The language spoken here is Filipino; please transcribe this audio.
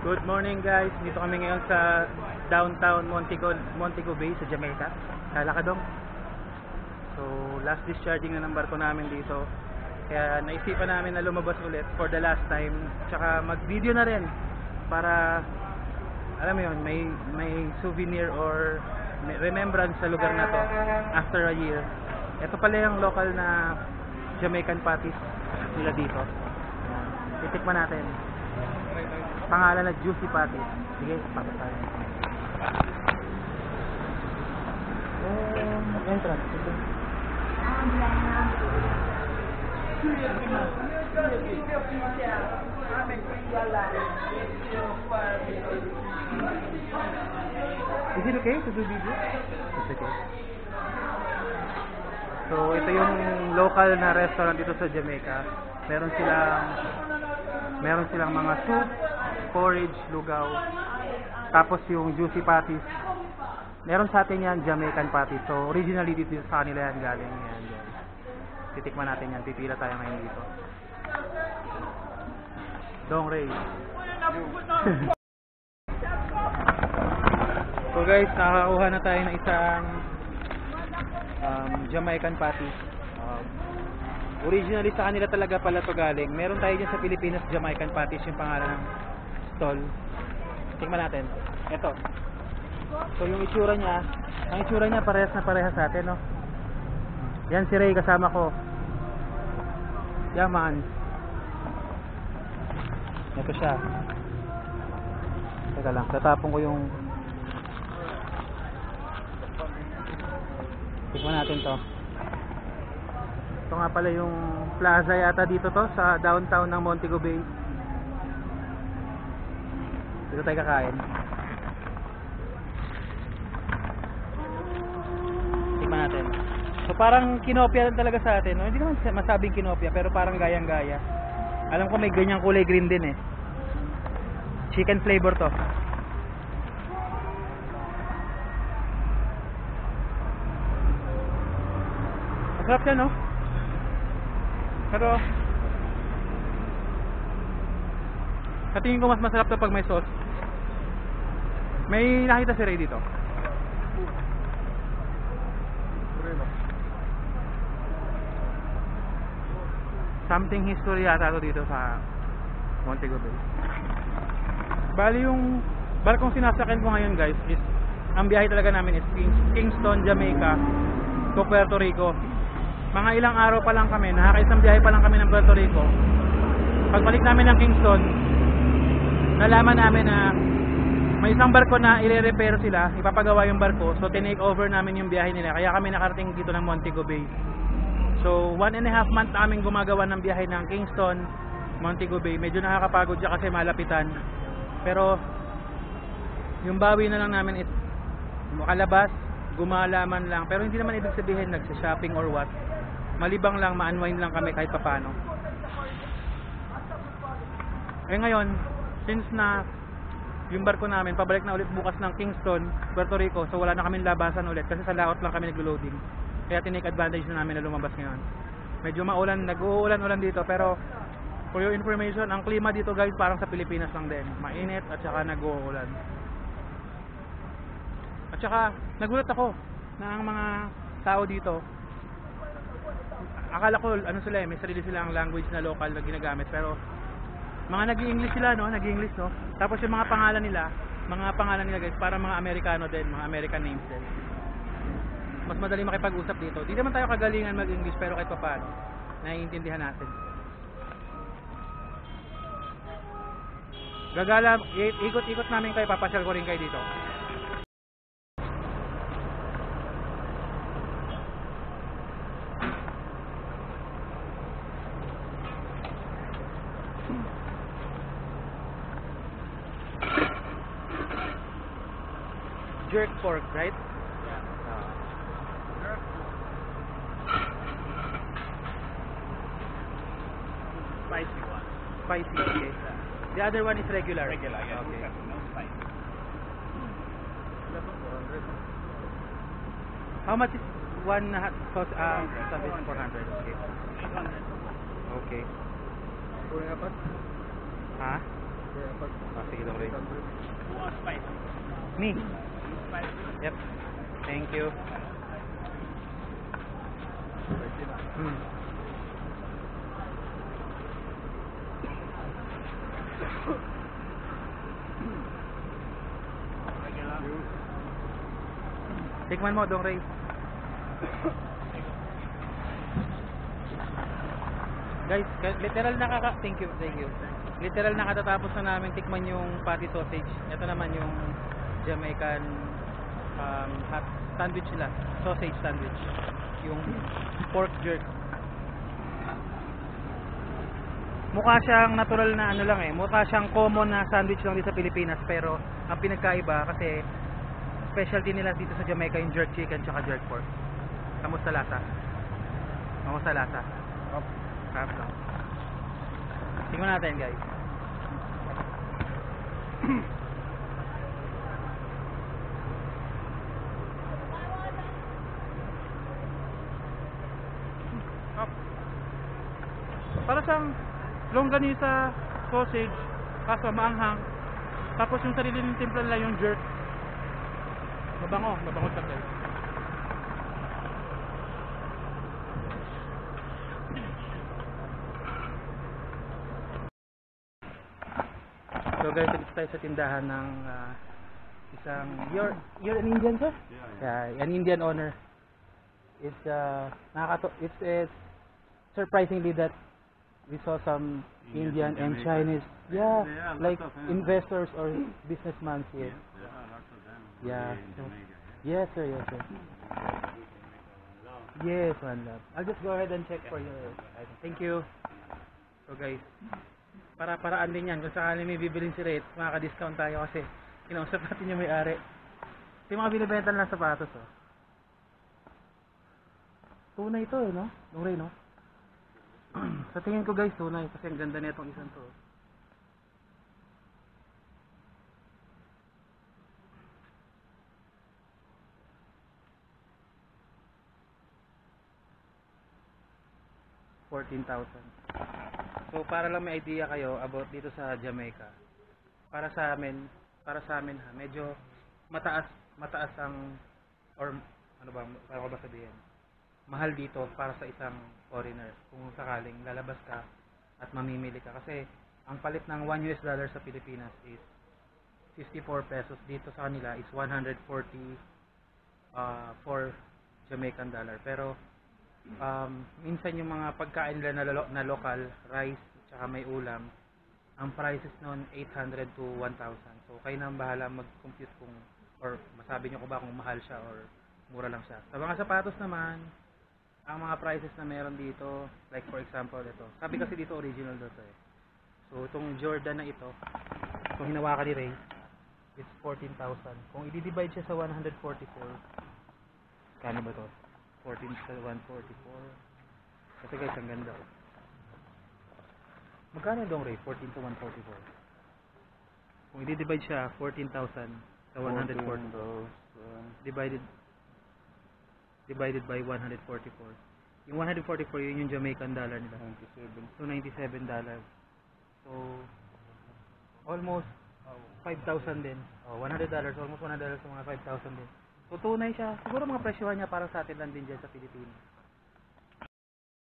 Good morning guys, dito kami ngayon sa downtown Montego Bay sa Jamaica, Calacadong. So last discharging na ng barko namin dito, kaya naisipan namin na lumabas ulit for the last time, tsaka mag video na rin para alam mo yun, may souvenir or remembrance sa lugar na to after a year. Ito pala yung local na Jamaican patties nila dito. Titikman natin. Pangalan na Juicy Patties. Sige, pasok tayo. Entrance. Is it okay to do video? It's okay. So, ito yung local na restaurant dito sa Jamaica. Meron silang mga soup, porridge, lugaw, tapos yung juicy patties. Meron sa atin yan, Jamaican patties. So, originally dito sa kanila yan galing yan. Titikman natin yan. Pipila tayo ngayon dito. Dong Ray. So guys, nakakuha na tayo ng isang Jamaican patties. Originally sa kanila talaga pala to galing. Meron tayo dyan sa Pilipinas, Jamaican patties yung pangalan ng stall. Tingnan natin. Ito. So yung itsura niya, ang itsura niya parehas na parehas sa atin, no? Yan si Ray kasama ko. Yaman. Ito siya. Teka lang, tatapon ko yung tingnan natin to. Ito nga pala yung plaza yata dito to sa downtown ng Montego Bay. Dito tayo kakain. Tingnan natin. So parang kinopya lang talaga sa atin, no? Hindi naman masabing kinopya, pero parang gayang-gaya. Alam ko may ganyang kulay green din eh. Chicken flavor to. Masarap yan, no? Pero sa tingin ko mas masarap to pag may sauce. May nakita si Ray dito. Something history yata to dito sa Montego Bay. Bali yung barkong sinasakyan ko ngayon guys is, ang biyahe talaga namin is Kingston, Jamaica to Puerto Rico. Mga ilang araw pa lang kami, nakakaisang biyahe pa lang kami ng Puerto Rico. Pagbalik namin ng Kingston, nalaman namin na may isang barko na i-repair sila, ipapagawa yung barko. So tinake over namin yung biyahe nila, kaya kami nakarating dito ng Montego Bay. So 1.5 month namin gumagawa ng biyahe ng Kingston, Montego Bay. Medyo nakakapagod siya kasi malapitan. Pero yung bawi na lang namin is makalabas, gumalaman lang. Pero hindi naman ibig sabihin nagsa-shopping or what. Malibang lang, ma-unwind lang kami kahit papano. Eh ngayon, since na yung barko namin pabalik na ulit bukas ng Kingston, Puerto Rico, so wala na kaming labasan ulit kasi sa laot lang kami naglo-loading. Kaya tinake advantage na namin na lumabas ngayon. Medyo maulan, nag-uulan-ulan dito, pero for your information, ang klima dito guys parang sa Pilipinas lang din. Mainit at saka nag-uulan. At saka nagulat ako na ang mga tao dito, akala ko ano sila may sarili silang language na local na ginagamit, pero mga nag-i-English sila, no? Nag-i-English, no? Tapos yung mga pangalan nila guys, para mga Amerikano din, mga American names din. Mas madali makipag-usap dito. Di naman tayo kagalingan mag-English, pero kahit paano naiintindihan natin. Gagala, ikot-ikot namin kayo, papasyal ko rin kayo dito. Jerk pork, right? Yeah. Jerk pork. Spicy one. Spicy, okay. The other one is regular. Regular, yeah. Okay. No spicy. How much is one sauce? 400. Okay. Okay. Ha? Sige Dong Ray. Me? Yep. Thank you. Tikman mo, Dong Ray. Guys, literal thank you. Literal nakatatapos na namin tikman yung patty sausage. Ito naman yung Jamaican hot sandwich nila, sausage sandwich. Yung pork jerk. Mukha siyang natural na ano lang mukha siyang common na sandwich lang dito sa Pilipinas, pero ang pinagkaiba kasi specialty nila dito sa Jamaica yung jerk chicken tsaka jerk pork. Kamusta lasa? Sarap lang. Tingnan natin guys. Para siyang longganisa sausage kaso maanghang. Tapos yung sarili ng timpla nila yung jerk. Mabango siya guys. So guys, dito tayo sa tindahan ng isang you're an Indian, sir? Yeah, an Indian owner. It's it's surprisingly that we saw some Indian and Chinese, like investors or businessmen here. Yeah. Yes, sir. Yes, one love. I'll just go ahead and check for your item. Thank you. So guys, paraan din yan. Kung sakali may bibilin si Rate, makaka-discount tayo kasi kinausap natin yung may-ari. Ito yung mga binibenta lang sapatos, oh. Tunay ito no? Dong Ray, no? Sa tingin ko guys, tunay kasi ang ganda na itong isang to. $14,000. So para lang may idea kayo about dito sa Jamaica. Para sa amin ha, medyo mataas ang, or ano ba, paano ko ba sabihin? Mahal dito para sa isang foreigner kung sakaling lalabas ka at mamimili ka, kasi ang palit ng $1 sa Pilipinas is 54 pesos. Dito sa kanila is 140 for Jamaican dollar. Pero minsan yung mga pagkain nila na local, rice tsaka may ulam, ang prices noon 800 to 1,000. So kayo na ang bahala mag-compute kung, or masabi nyo ko ba kung mahal siya or mura lang siya. Sa mga sapatos naman, ang mga prices na meron dito, like for example ito, sabi kasi dito original dito So itong Jordan na ito, kung hinawakan ni Ray, it's 14,000. Kung i-divide siya sa 144, kano ba to? 14 sa 144. Kasi guys, ang ganda. Magkano Dong Ray? 14 to 144. Kung i-divide siya 14,000 sa 144, divided by 144. Yung 144, yun yung Jamaican dollar nila. 97. So $97. So almost 5,000 din. $100, almost $100 sa mga 5,000 din. So tunay siya. Siguro mga presyohan niya para sa atin lang din dyan sa Pilipinas.